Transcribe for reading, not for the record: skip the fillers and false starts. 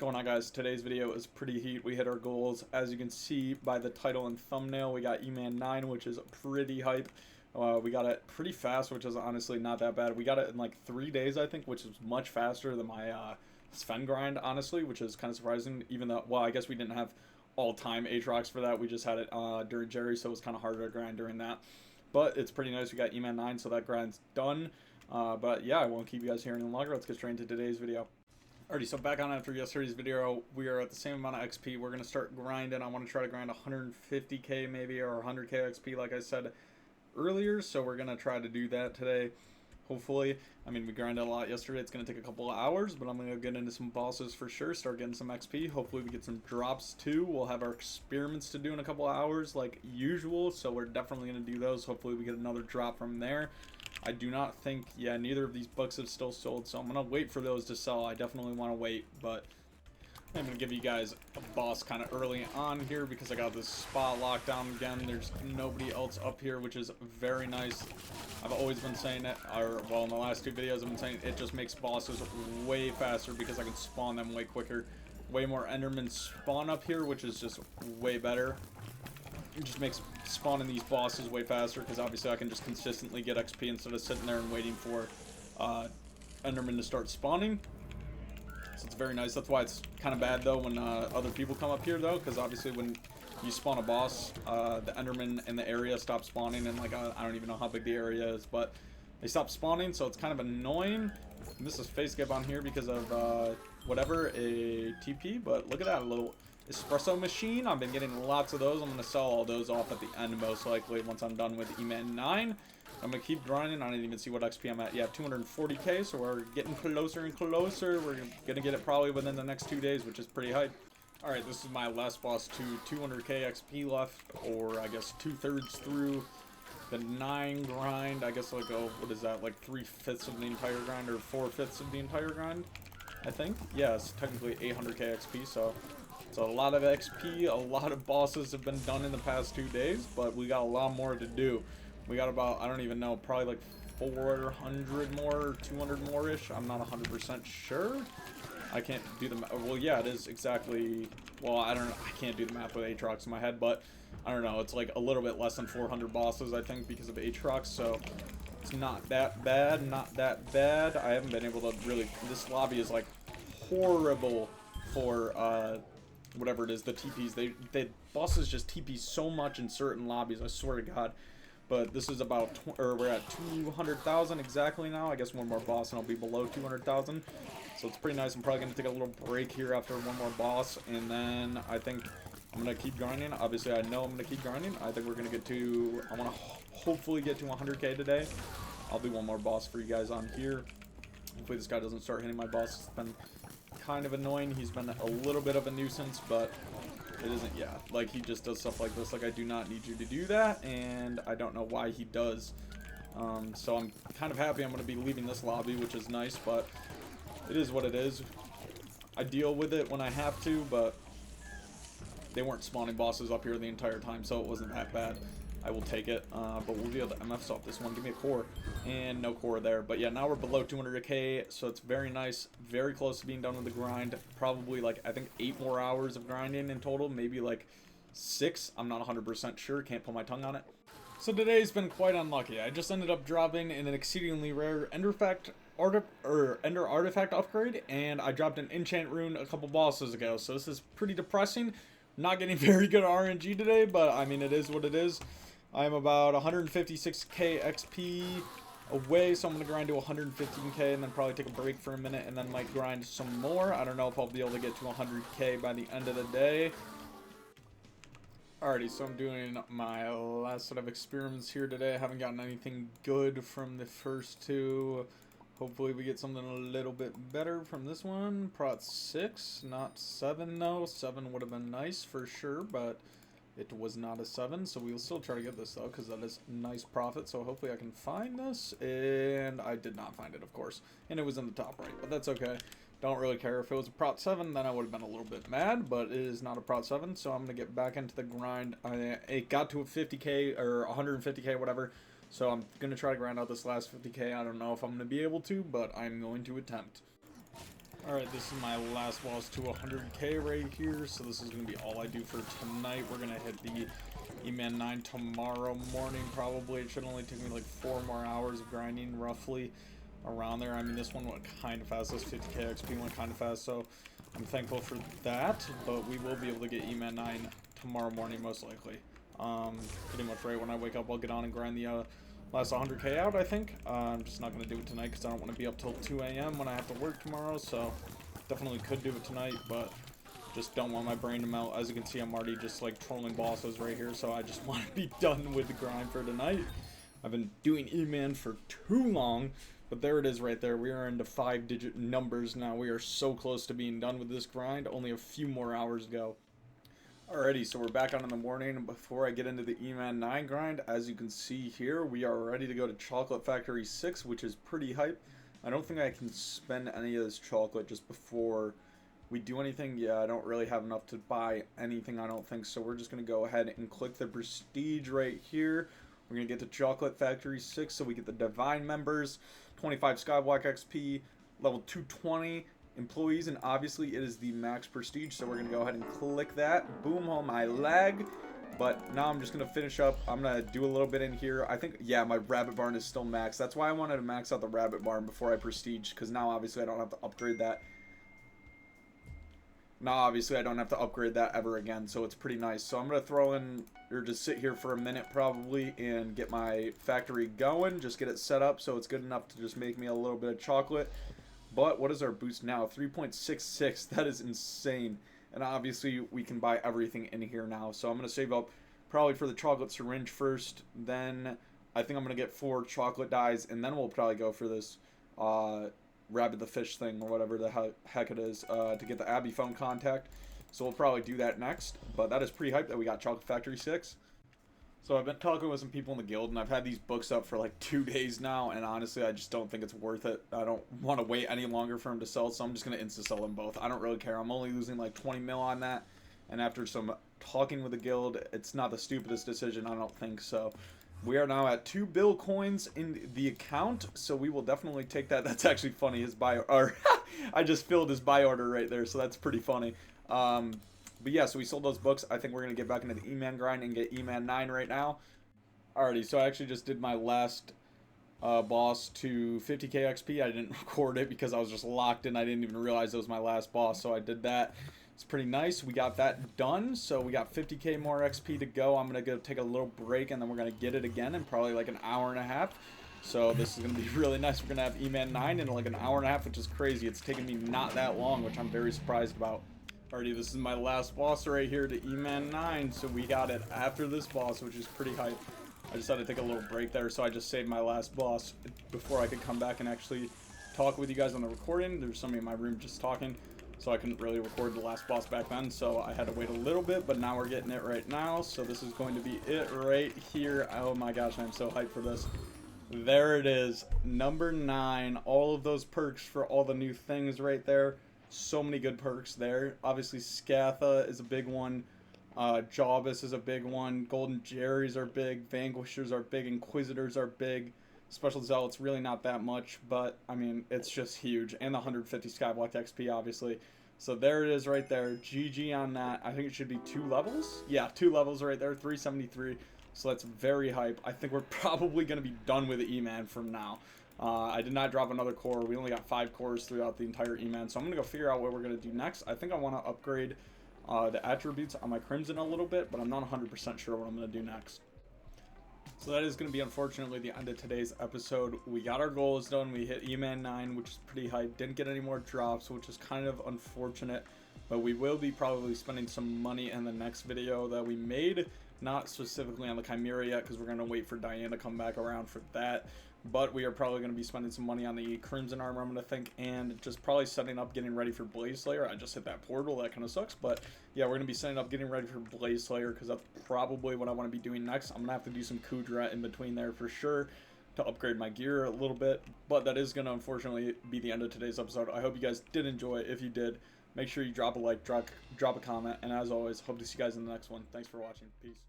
going on, guys? Today's video is pretty heat. We hit our goals. As you can see by the title and thumbnail, we got E-Man 9, which is pretty hype. We got it pretty fast, which is honestly not that bad. We got it in like 3 days, I think, which is much faster than my Sven grind, honestly, which is kind of surprising. Even though, well, I guess we didn't have all-time Aatrox for that. We just had it during Jerry, so it was kind of harder to grind during that. But it's pretty nice. We got E-Man 9, so that grind's done. But yeah, I won't keep you guys here any longer. Let's get straight into today's video. Alrighty, so back on after yesterday's video, we are at the same amount of XP. We're going to start grinding. I want to try to grind 150k maybe, or 100k XP like I said earlier. So we're going to try to do that today, hopefully. I mean, we grinded a lot yesterday. It's going to take a couple of hours, but I'm going to get into some bosses for sure, start getting some XP. Hopefully we get some drops too. We'll have our experiments to do in a couple of hours like usual, so we're definitely going to do those. Hopefully we get another drop from there. I do not think, yeah, neither of these books have still sold, so I'm going to wait for those to sell. I definitely want to wait, but I'm going to give you guys a boss kind of early on here because I got this spot locked down again. There's nobody else up here, which is very nice. I've always been saying it, or, well, in the last two videos I've been saying it just makes bosses way faster because I can spawn them way quicker. Way more Endermen spawn up here, which is just way better. It just makes spawning these bosses way faster because obviously I can just consistently get XP instead of sitting there and waiting for Enderman to start spawning. So it's very nice. That's why it's kind of bad though when other people come up here though, because obviously when you spawn a boss, the Enderman in the area stop spawning, and like I don't even know how big the area is, but they stop spawning, so it's kind of annoying. And this is Facecap on here because of whatever, a TP, but look at that little espresso machine. I've been getting lots of those. I'm going to sell all those off at the end most likely once I'm done with E-Man 9. I'm going to keep grinding. I didn't even see what XP I'm at. Yeah, 240k, so we're getting closer and closer. We're going to get it probably within the next 2 days, which is pretty hype. Alright, this is my last boss to 200k XP left, or I guess 2/3 through the 9 grind. I guess like, what is that, like 3/5 of the entire grind, or 4/5 of the entire grind, I think. Yeah, it's technically 800k XP, so it's a lot of XP. A lot of bosses have been done in the past 2 days, but we got a lot more to do. We got about, I don't even know, probably like 400 more, or 200 more-ish. I'm not 100% sure. I can't do the math. Well, yeah, it is exactly, well, I don't know. I can't do the math with Aatrox in my head, but I don't know. It's like a little bit less than 400 bosses, I think, because of Aatrox, so it's not that bad, not that bad. I haven't been able to really, this lobby is like horrible for, whatever it is, the TPs. They bosses just TP so much in certain lobbies, I swear to God. But this is about, we're at 200,000 exactly now. I guess one more boss and I'll be below 200,000. So it's pretty nice. I'm probably going to take a little break here after one more boss, and then I think I'm going to keep grinding. Obviously, I know I'm going to keep grinding. I think we're going to get to, I want to hopefully get to 100k today. I'll do one more boss for you guys on here. Hopefully this guy doesn't start hitting my boss. It's been kind of annoying. He's been a little bit of a nuisance, but it isn't, yeah, like he just does stuff like this. Like, I do not need you to do that, and I don't know why he does. So I'm kind of happy I'm going to be leaving this lobby, which is nice, but it is what it is. I deal with it when I have to, but they weren't spawning bosses up here the entire time, so it wasn't that bad. I will take it, but we'll be able to MF stop this one. Give me a core, and no core there. But yeah, now we're below 200k, so it's very nice, very close to being done with the grind. Probably like, I think 8 more hours of grinding in total, maybe like 6. I'm not 100% sure, can't put my tongue on it. So today's been quite unlucky. I just ended up dropping in an exceedingly rare Ender Artifact upgrade, and I dropped an enchant rune a couple bosses ago, so this is pretty depressing. Not getting very good RNG today, but I mean, it is what it is. I'm about 156k XP away, so I'm going to grind to 115k and then probably take a break for a minute and then might grind some more. I don't know if I'll be able to get to 100k by the end of the day. Alrighty, so I'm doing my last set of experiments here today. I haven't gotten anything good from the first two. Hopefully we get something a little bit better from this one. Prot 6, not 7 though. 7 would have been nice for sure, but it was not a 7, so we'll still try to get this though, because that is nice profit. So hopefully I can find this, and I did not find it, of course, and it was in the top right, but that's okay. Don't really care. If it was a Prot 7, then I would have been a little bit mad, but it is not a Prot 7, so I'm going to get back into the grind. It got to a 50k, or 150k, whatever, so I'm going to try to grind out this last 50k. I don't know if I'm going to be able to, but I'm going to attempt. Alright, this is my last boss to 100k right here, so this is going to be all I do for tonight. We're going to hit the E-Man 9 tomorrow morning, probably. It should only take me like 4 more hours of grinding, roughly, around there. I mean, this one went kind of fast. This 50k XP went kind of fast, so I'm thankful for that, but we will be able to get E-Man 9 tomorrow morning, most likely. Pretty much right when I wake up, I'll get on and grind the last 100k out, I think. I'm just not going to do it tonight because I don't want to be up till 2 a.m. when I have to work tomorrow, so definitely could do it tonight, but just don't want my brain to melt. As you can see, I'm already just like trolling bosses right here, so I just want to be done with the grind for tonight. I've been doing E-Man for too long, but there it is right there. We are into 5-digit numbers now. We are so close to being done with this grind. Only a few more hours to go. Alrighty, so we're back on in the morning, and before I get into the E-Man 9 grind, as you can see here, we are ready to go to Chocolate Factory 6, which is pretty hype. I don't think I can spend any of this chocolate just before we do anything. Yeah, I don't really have enough to buy anything, I don't think, so we're just going to go ahead and click the prestige right here. We're going to get to Chocolate Factory 6, so we get the Divine members, 25 Skywalk XP, level 220, employees, and obviously it is the max prestige, so we're gonna go ahead and click that. Boom, on my lag. But now I'm just gonna finish up. I'm gonna do a little bit in here. I think, yeah, my rabbit barn is still maxed. That's why I wanted to max out the rabbit barn before I prestige, because now obviously I don't have to upgrade that. Now obviously I don't have to upgrade that ever again, so it's pretty nice. So I'm gonna throw in, or just sit here for a minute probably and get my factory going, just get it set up so it's good enough to just make me a little bit of chocolate. But what is our boost now? 3.66. That is insane. And obviously we can buy everything in here now. So I'm going to save up probably for the chocolate syringe first. Then I think I'm going to get 4 chocolate dyes. And then we'll probably go for this Rabbit the Fish thing or whatever the heck it is to get the Abby phone contact. So we'll probably do that next. But that is pretty hype that we got Chocolate Factory 6. So I've been talking with some people in the guild, and I've had these books up for like 2 days now, and honestly, I just don't think it's worth it. I don't want to wait any longer for them to sell, so I'm just going to insta-sell them both. I don't really care. I'm only losing like 20 mil on that, and after some talking with the guild, it's not the stupidest decision, I don't think. So we are now at 2 bill coins in the account, so we will definitely take that. That's actually funny, his buy, or I just filled his buy order right there, so that's pretty funny. But yeah, so we sold those books. I think we're going to get back into the E-Man grind and get E-Man 9 right now. Alrighty, so I actually just did my last boss to 50k XP. I didn't record it because I was just locked in. I didn't even realize it was my last boss, so I did that. It's pretty nice. We got that done, so we got 50k more XP to go. I'm going to go take a little break, and then we're going to get it again in probably like an hour and a half. So this is going to be really nice. We're going to have E-Man 9 in like an hour and a half, which is crazy. It's taken me not that long, which I'm very surprised about. Alrighty, this is my last boss right here to E-Man 9, so we got it after this boss, which is pretty hype. I just had to take a little break there, so I just saved my last boss before I could come back and actually talk with you guys on the recording. There's somebody in my room just talking, so I couldn't really record the last boss back then, so I had to wait a little bit, but now we're getting it right now, so this is going to be it right here. Oh my gosh, I'm so hyped for this. There it is, number 9, all of those perks for all the new things right there. So many good perks there. Obviously, Scatha is a big one. Jawbus is a big one. Golden Jerrys are big. Vanquishers are big. Inquisitors are big. Special Zealots, really not that much, but, I mean, it's just huge. And the 150 Skywalk XP, obviously. So there it is right there. GG on that. I think it should be 2 levels. Yeah, 2 levels right there. 373. So that's very hype. I think we're probably going to be done with the E-Man from now. I did not drop another core. We only got 5 cores throughout the entire E-Man. So I'm going to go figure out what we're going to do next. I think I want to upgrade the attributes on my Crimson a little bit, but I'm not 100% sure what I'm going to do next. So that is going to be, unfortunately, the end of today's episode. We got our goals done. We hit E-Man 9, which is pretty hype. Didn't get any more drops, which is kind of unfortunate. But we will be probably spending some money in the next video that we made. Not specifically on the Chimera yet, because we're going to wait for Diane to come back around for that. But we are probably going to be spending some money on the Crimson armor, I'm going to think, and just probably setting up, getting ready for Blaze Slayer. I just hit that portal, that kind of sucks, but yeah, we're going to be setting up, getting ready for Blaze Slayer, because that's probably what I want to be doing next. I'm going to have to do some Kudra in between there for sure to upgrade my gear a little bit, but that is going to unfortunately be the end of today's episode. I hope you guys did enjoy. If you did, make sure you drop a like, drop a comment, and as always, hope to see you guys in the next one. Thanks for watching. Peace.